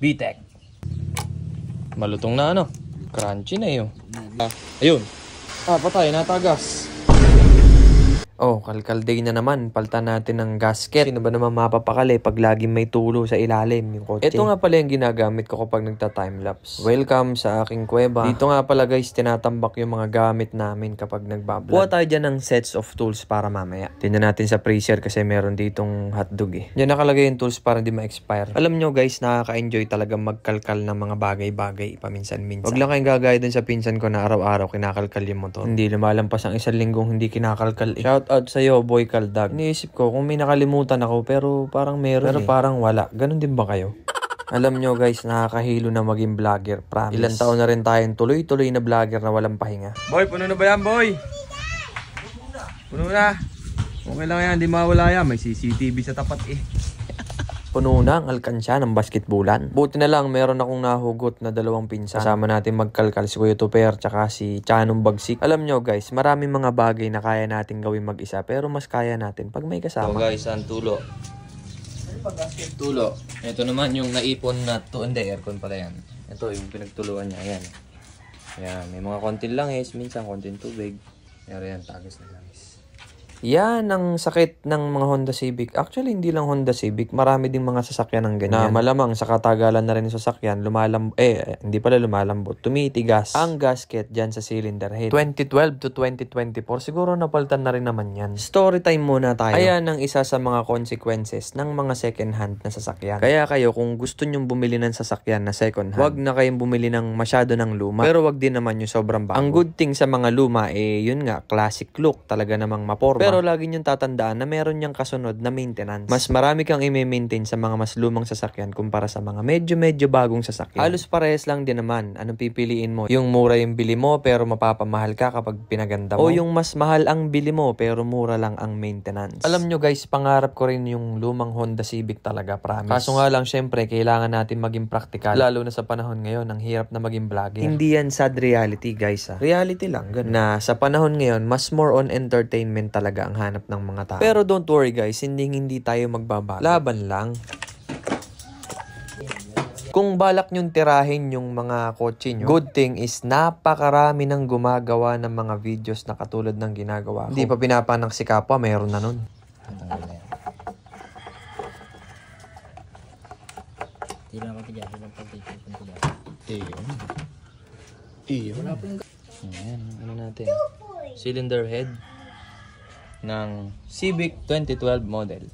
VTEC. Malutong na ano. Crunchy na yun. Ayun. Patay, natagas. Oh, kalkal day na naman. Paltan natin ng gasket. Sino ba naman mapapakali pag laging may tulo sa ilalim yung kotse? Ito nga pala yung ginagamit ko kapag nagta-timelapse. Welcome sa aking kuweba. Dito nga pala guys, tinatambak yung mga gamit namin kapag nagbablog. Kuha tayo dyan ng sets of tools para mamaya. Tingnan natin sa freezer kasi meron ditong hotdog eh. Diyan nakalagay yung tools para hindi ma-expire. Alam nyo guys, nakaka-enjoy talaga magkalkal ng mga bagay-bagay paminsan-minsan. Huwag lang kayong gagaya dun sa pinsan ko na araw-araw kinakalkal yung motor. Hindi lumalampas ang isang linggong hindi kinakalkal eh. Shout out sa'yo, Boy Kaldag. Iniisip ko kung may nakalimutan ako pero parang meron pero parang wala. Ganon din ba kayo? Alam nyo guys, nakakahilo na maging vlogger. Promise. Ilang taon na rin tayong tuloy-tuloy na vlogger na walang pahinga. Boy, puno na ba yan, boy? Puno na. Okay lang yan, di mawala yan. May CCTV sa tapat eh. Puno na ang alkansya ng basketbulan. Buti na lang, meron akong nahugot na dalawang pinsan. Kasama natin magkalkal si Kuya Tuper tsaka si Chanong Bagsik. Alam nyo guys, maraming mga bagay na kaya natin gawin mag-isa pero mas kaya natin pag may kasama. So guys, ang tulo. Tulo. Ito naman yung naipon na hindi, aircon pala yan. Ito yung pinagtuluan niya. Ayan. Ayan, may mga konting langis, minsan konting tubig. Ayan, tagas na langis. Yan ang sakit ng mga Honda Civic. Actually, hindi lang Honda Civic. Marami ding mga sasakyan ng ganyan. Na malamang sa katagalan na rin ng sasakyan, hindi pala lumalambot. Tumitigas ang gasket dyan sa cylinder head. 2012 to 2024, siguro napalitan na rin naman yan. Story time muna tayo. Ayan ang isa sa mga consequences ng mga second hand na sasakyan. Kaya kayo, kung gusto nyong bumili ng sasakyan na second hand, wag na kayong bumili ng masyado ng luma. Pero wag din naman yung sobrang bago. Ang good thing sa mga luma, yun nga, classic look. Talaga namang maporma. Pero lagi niyong tatandaan na meron niyang kasunod na maintenance. Mas marami kang i-maintain sa mga mas lumang sasakyan kumpara sa mga medyo bagong sasakyan. Halos parehas lang din naman. Anong pipiliin mo? Yung mura yung bili mo pero mapapamahal ka kapag pinaganda mo? O yung mas mahal ang bili mo pero mura lang ang maintenance? Alam nyo guys, pangarap ko rin yung lumang Honda Civic talaga, promise. Kaso nga lang, syempre, kailangan natin maging practical. Lalo na sa panahon ngayon, ang hirap na maging vlogger. Hindi yan sad reality guys ha. Reality lang, ganun. Na sa panahon ngayon, mas more on entertainment talaga ang hanap ng mga tao. Pero don't worry guys, hindi tayo magbabago. Laban lang. Kung balak nyong tirahin yung mga kotse nyo, good thing is napakarami nang gumagawa ng mga videos na katulad ng ginagawa ko. Hindi pa pinapanak si kapwa, mayroon na nun. Tira ko dyan, ilang pagtitipon ko dyan. Iyon. Ayan, ano natin? Cylinder head ng Civic 2012 model.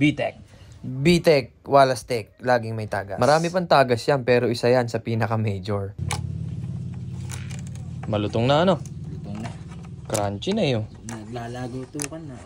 VTEC. VTEC, Walastek, laging may tagas. Marami pang tagas yan, pero isa yan sa pinaka-major. Malutong na ano? Lutong na. Crunchy na yun. Naglalago tukan na.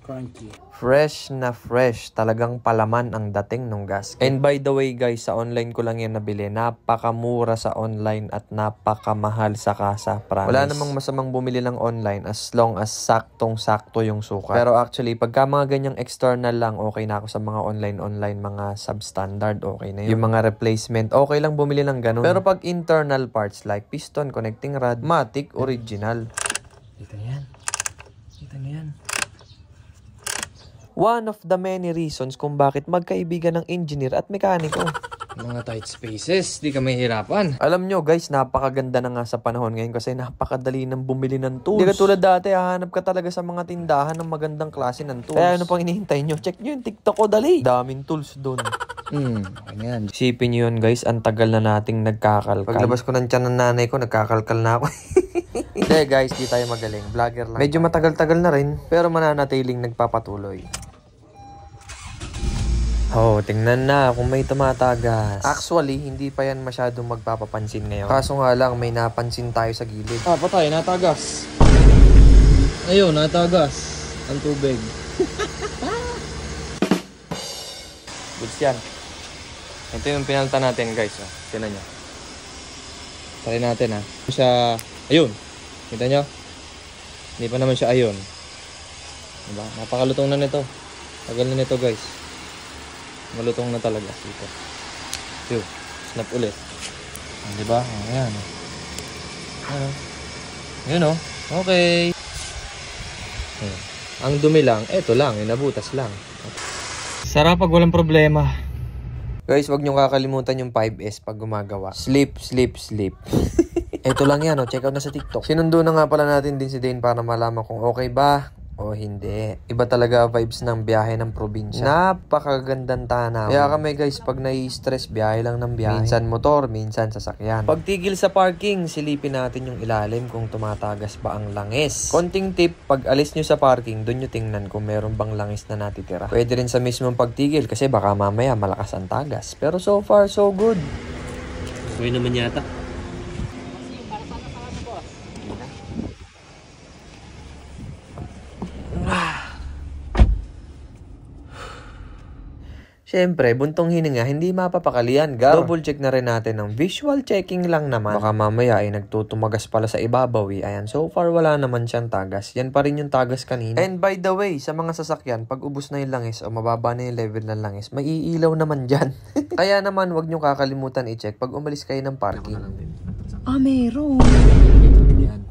Crunchy. Fresh na fresh. Talagang palaman ang dating nung gasket. And by the way guys, sa online ko lang yan nabili. Napakamura sa online at napakamahal sa kasa. Promise. Wala namang masamang bumili ng online as long as saktong-sakto yung sukat. Pero actually, pagka mga ganyang external lang, okay na ako sa mga online, mga substandard, okay na yun. Yung mga replacement, okay lang bumili ng ganun. Pero pag internal parts like piston, connecting rod, matic, original. Ito yan. Ito na yan. One of the many reasons kung bakit magkaibigan ng engineer at mekaniko. Mga tight spaces, di ka mahihirapan. Alam nyo guys, napakaganda na nga sa panahon ngayon kasi napakadali nang bumili ng tools. Di ka tulad dati, hahanap ka talaga sa mga tindahan ng magandang klase ng tools. Kaya ano pang hinihintay nyo? Check nyo yung TikTok ko, dali. Daming tools doon. Ayan. Isipin nyo yun guys, ang tagal na nating nagkakalkal. Paglabas ko ng tiyan ng nanay ko, nagkakalkal na ako. Hindi guys, di tayo magaling. Vlogger lang. Medyo matagal-tagal na rin, pero mananatiling nagpapatuloy. Oh, tingnan na kung may tumatagas. Actually, hindi pa yan masyadong magpapapansin ngayon. Kaso nga lang, may napansin tayo sa gilid. Patay, natagas. Ayun, natagas. Ang tubig. Goods yan. Ito yung pinalta natin guys. Tignan nyo. Try natin ha. Siya, ayun. Kita nyo? Hindi pa naman siya ayun. Diba? Napakalutong na nito. Tagal na nito guys. Malutong na talaga dito. Yo, snap ulit. Diba? Ayan. Ayan. Yun o. Okay. Ayan. Ang dumi lang, eto lang, inabutas lang. Sarap pag walang problema. Guys, wag nyo kakalimutan yung 5S pag gumagawa. Sleep, sleep, sleep. Ito lang yan, check out na sa TikTok. Sinundo na nga pala natin din si Dane para malaman kung okay ba o hindi. Iba talaga vibes ng biyahe ng probinsya. Napakagandang tanaw. Kaya kami guys, pag nai-stress, biyahe lang ng biyahe. Minsan motor, minsan sasakyan. Pag tigil sa parking, silipin natin yung ilalim kung tumatagas ba ang langis. Konting tip, pag alis nyo sa parking, dun nyo tingnan kung meron bang langis na natitira. Pwede rin sa mismong pagtigil kasi baka mamaya malakas ang tagas. Pero so far, so good. Okay naman yata. Siyempre, buntong hininga, hindi mapapakalian, gar. Double check na rin natin ng visual checking lang naman. Baka mamaya ay nagtutumagas pala sa ibabaw eh. Ayan, so far wala naman siyang tagas. Yan pa rin yung tagas kanina. And by the way, sa mga sasakyan, pag ubos na yung langis o mababa na yung level ng langis, may iilaw naman dyan. Kaya naman, wag nyo kakalimutan i-check pag umalis kayo ng parking. Meron. Yan.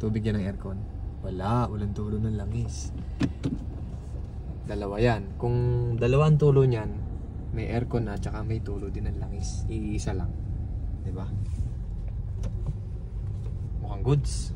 Tubig yan ng aircon. Walang tulo ng langis. Dalawa yan. Kung dalawa ang tulo niyan, may aircon na, tsaka may tulo din ng langis. Iisa lang. Diba? Mukhang goods.